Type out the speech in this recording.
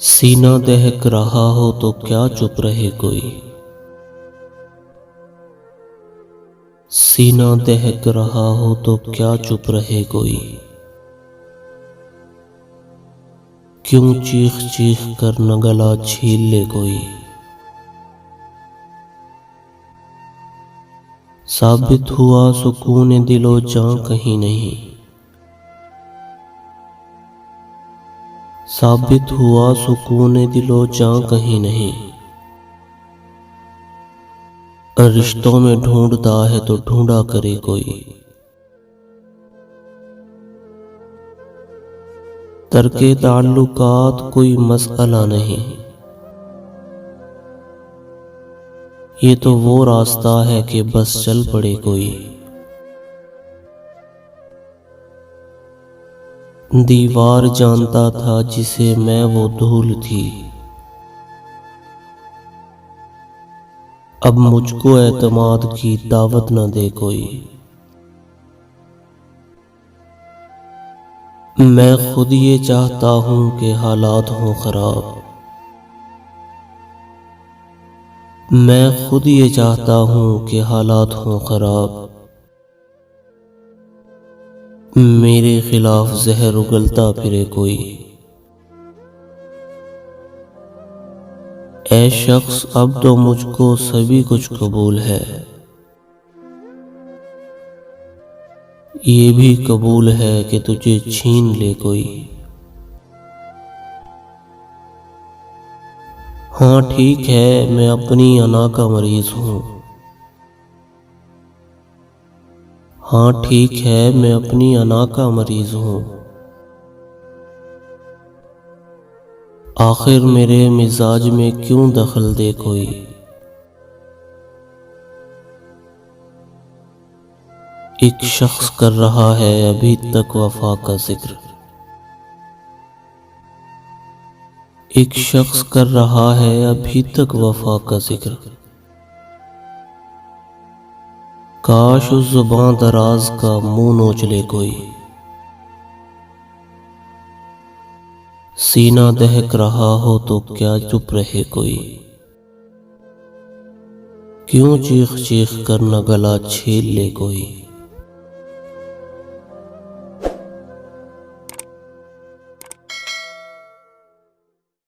सीना दहक रहा हो तो क्या चुप रहे कोई। सीना दहक रहा हो तो क्या चुप रहे कोई। क्यों चीख चीख कर न गला छील ले कोई। साबित हुआ सुकून दिलो जां कहीं नहीं। साबित हुआ सुकून दिलो जां कहीं नहीं। रिश्तों में ढूंढता है तो ढूंढा करे कोई। तर्के ताल्लुकात कोई मसला नहीं। ये तो वो रास्ता है कि बस चल पड़े कोई। दीवार जानता था जिसे मैं वो धूल थी। अब मुझको एतमाद की दावत न दे कोई। मैं खुद ये चाहता हूँ कि हालात हों खराब। मैं खुद ये चाहता हूँ कि हालात हों खराब। मेरे खिलाफ जहर उगलता फिरे कोई। ऐ शख्स अब तो मुझको सभी कुछ कबूल है। ये भी कबूल है कि तुझे छीन ले कोई। हाँ ठीक है, मैं अपनी अना का मरीज हूँ। हाँ ठीक है, मैं अपनी अना का मरीज हूँ। आखिर मेरे मिजाज में क्यों दखल दे कोई। एक शख्स कर रहा है अभी तक वफा का जिक्र। एक शख्स कर रहा है अभी तक वफा का जिक्र। काश उस जुबां दराज का मुंह नोच ले कोई। सीना दहक रहा हो तो क्या चुप रहे कोई। क्यों चीख चीख कर न गला छील ले कोई।